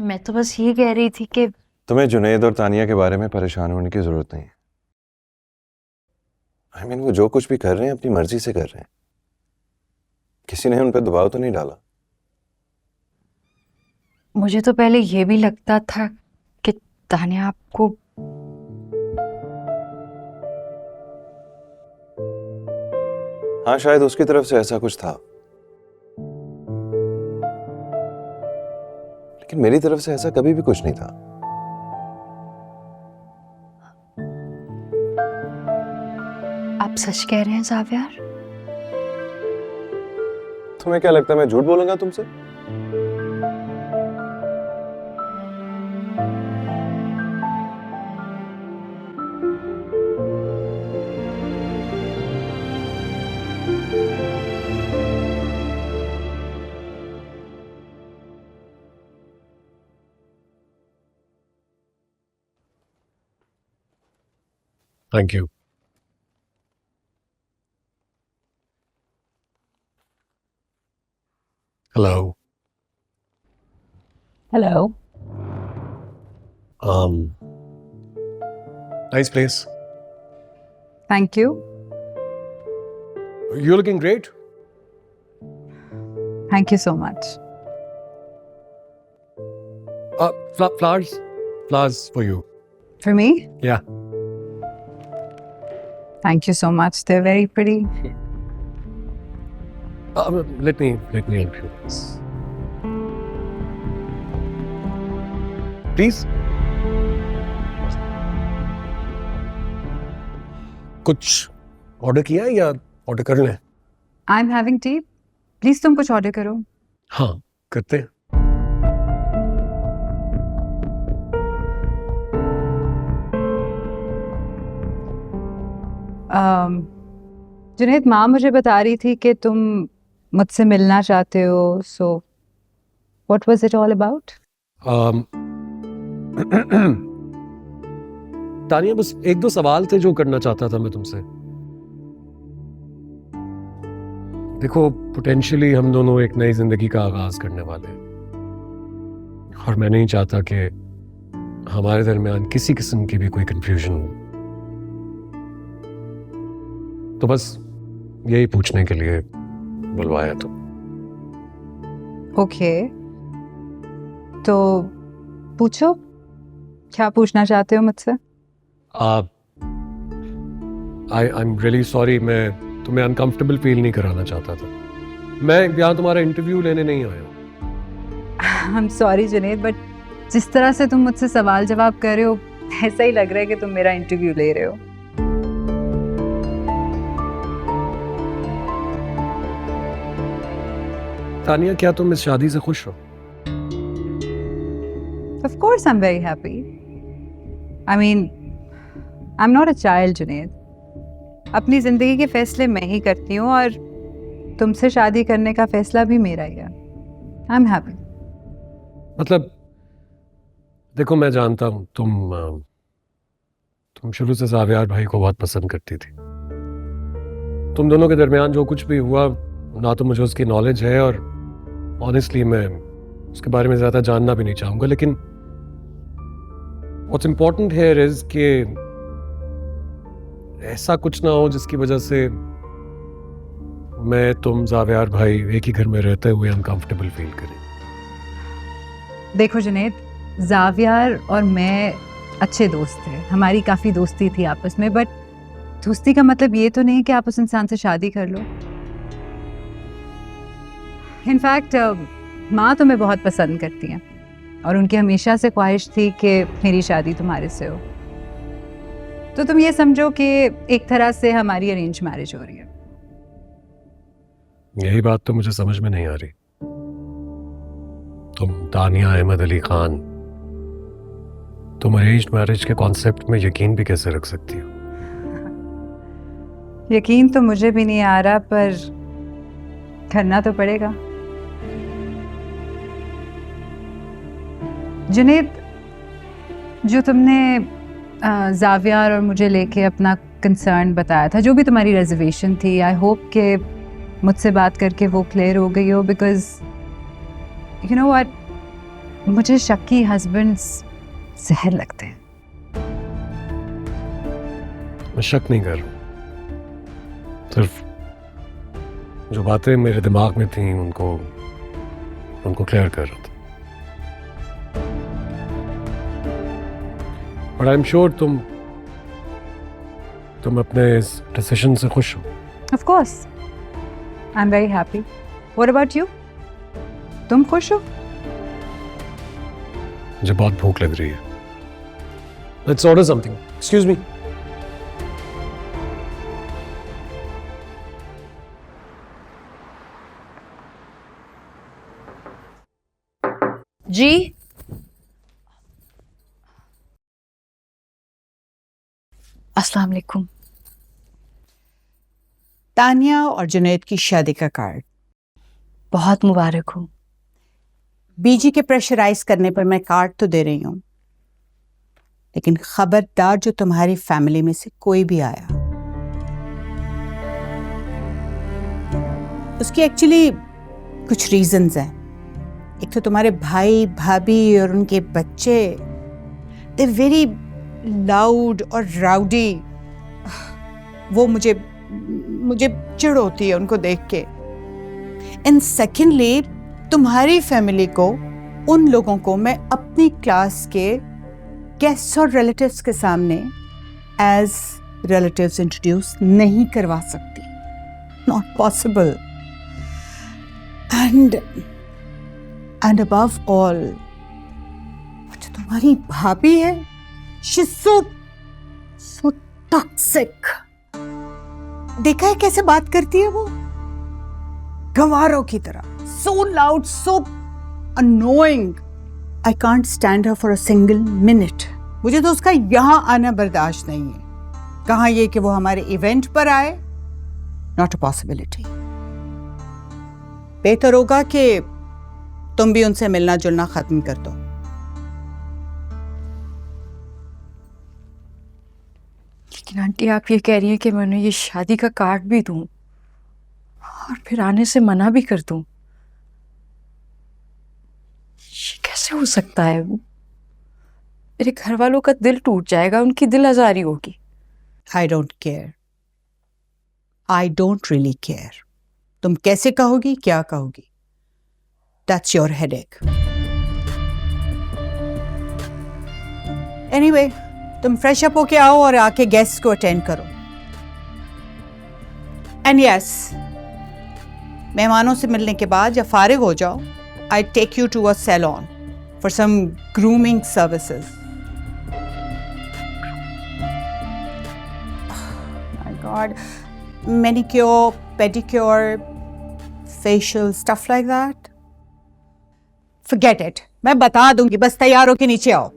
मैं तो बस ये कह रही थी कि तुम्हें जुनैद और तानिया के बारे में परेशान होने की जरूरत नहीं है। वो जो कुछ भी कर रहे हैं अपनी मर्जी से कर रहे हैं। किसी ने उन पर दबाव तो नहीं डाला। मुझे तो पहले ये भी लगता था कि तानिया आपको हाँ, शायद उसकी तरफ से ऐसा कुछ था, लेकिन मेरी तरफ से ऐसा कभी भी कुछ नहीं था। आप सच कह रहे हैं ज़ावियार? तुम्हें क्या लगता है मैं झूठ बोलूंगा तुमसे? Thank you. Hello. Hello. Nice place. Thank you. You're looking great. Thank you so much. Flowers. Flowers for you. For me? Yeah. Thank you so much, they are very pretty. Let me help you. Please. कुछ order किया है या order कर लें? I am having tea, please तुम कुछ order करो। हाँ, करते हैं। जुनैद, माँ मुझे बता रही थी कि तुम मुझसे मिलना चाहते हो, so what was it all about? Tania, बस एक दो सवाल थे जो करना चाहता था मैं तुमसे। देखो, पोटेंशियली हम दोनों एक नई जिंदगी का आगाज करने वाले हैं और मैं नहीं चाहता कि हमारे दरमियान किसी किस्म की भी कोई कंफ्यूजन हो। तो बस यही पूछने के लिए बुलवाया तुम। ओके, तो पूछो, क्या पूछना चाहते हो मुझसे? आई एम रियली सॉरी, मैं तुम्हें अनकंफर्टेबल फील नहीं कराना चाहता था। मैं यहाँ तुम्हारा इंटरव्यू लेने नहीं आया हूँ। I am sorry Junaid, but जिस तरह से तुम मुझसे सवाल जवाब कर रहे हो, ऐसा ही लग रहा है कि तुम मेरा इंटरव्यू ले रहे हो। तानिया, क्या तुम इस शादी से खुश हो? Of course I'm very happy. I mean, I'm not a child, Junaid. अपनी जिंदगी के फैसले मैं ही करती हूँ और तुमसे शादी करने का फैसला भी मेरा ही है। I'm happy. मतलब देखो, मैं जानता हूँ तुम शुरू से ज़ावियार भाई को बहुत पसंद करती थी। तुम दोनों के दरमियान जो कुछ भी हुआ, ना तो मुझे उसकी नॉलेज है और ऑनेस्टली मैं उसके बारे में ज़्यादा जानना भी नहीं चाहूँगा, लेकिन व्हाट्स इम्पोर्टेंट हियर इज कि ऐसा कुछ ना हो जिसकी वजह से मैं, तुम, ज़ावियार भाई एक ही घर में रहते हुए अनकंफर्टेबल फील करें। देखो जुनैद, ज़ावियार और मैं अच्छे दोस्त थे, हमारी काफ़ी दोस्ती थी आपस में, बट दोस्ती का मतलब ये तो नहीं कि आप उस इंसान से शादी कर लो। इनफैक्ट माँ तुम्हें बहुत पसंद करती हैं और उनकी हमेशा से ख्वाहिश थी कि मेरी शादी तुम्हारे से हो। तो तुम ये समझो कि एक तरह से हमारी अरेंज मैरिज हो रही है। यही बात तो मुझे समझ में नहीं आ रही। तुम तानिया अहमद अली खान, तुम अरेंज्ड मैरिज के कॉन्सेप्ट में यकीन भी कैसे रख सकती हो? यकीन तो मुझे भी नहीं आ रहा, पर करना तो पड़ेगा। जुनैद, जो तुमने ज़ावियार और मुझे लेके अपना कंसर्न बताया था, जो भी तुम्हारी रिजर्वेशन थी, आई होप कि मुझसे बात करके वो क्लियर हो गई हो, बिकॉज यू नो व्हाट, मुझे शक्की हस्बैंड्स जहर लगते हैं। मैं शक नहीं कर रहा, सिर्फ जो बातें मेरे दिमाग में थी उनको क्लियर कर रहा था। बट आई एम श्योर तुम अपने इस डिसीजन से खुश हो। Of course, I'm very happy. What about you? तुम खुश हो? मुझे बहुत भूख लग रही है। Let's order something. Excuse me. जी अस्सलाम वालेकुम। तानिया और जुनैद की शादी का कार्ड। बहुत मुबारक हो। बीजी के प्रेशराइज करने पर मैं कार्ड तो दे रही हूं, लेकिन खबरदार जो तुम्हारी फैमिली में से कोई भी आया, उसकी एक्चुअली कुछ रीजंस हैं। एक तो तुम्हारे भाई भाभी और उनके बच्चे, दे वेरी लाउड और राउडी। वो मुझे चिढ़ होती है उनको देख के। एंड सेकेंडली, तुम्हारी फैमिली को, उन लोगों को मैं अपनी क्लास के गेस्ट्स और रिलेटिव्स के सामने एज रिलेटिव्स इंट्रोड्यूस नहीं करवा सकती। Not possible. And above all, जो तुम्हारी भाभी है, शी सो टॉक्सिक। देखा है कैसे बात करती है वो, गंवारों की तरह। So loud, so annoying. I can't stand her for a single minute. मुझे तो उसका यहाँ आना बर्दाश्त नहीं है। कहाँ ये कि वो हमारे इवेंट पर आए? Not a possibility. बेहतर होगा कि तुम भी उनसे मिलना जुलना खत्म कर दो। लेकिन आंटी, आप ये कह रही हैं कि मैं उन्हें ये शादी का कार्ड भी दूं और फिर आने से मना भी कर दूं? ये कैसे हो सकता है? मेरे घर वालों का दिल टूट जाएगा, उनकी दिल आजारी होगी। I don't care. I don't really care. तुम कैसे कहोगी, क्या कहोगी? That's your headache. Anyway, तुम फ्रेश अप होके आओ और आके गेस्ट को अटेंड करो। एंड यस, मेहमानों से मिलने के बाद जब फारिग हो जाओ, I take you to a salon for some grooming services. My god, manicure, pedicure, facial, stuff like that. Forget it. मैं बता दूंगी, बस तैयार होके नीचे आओ।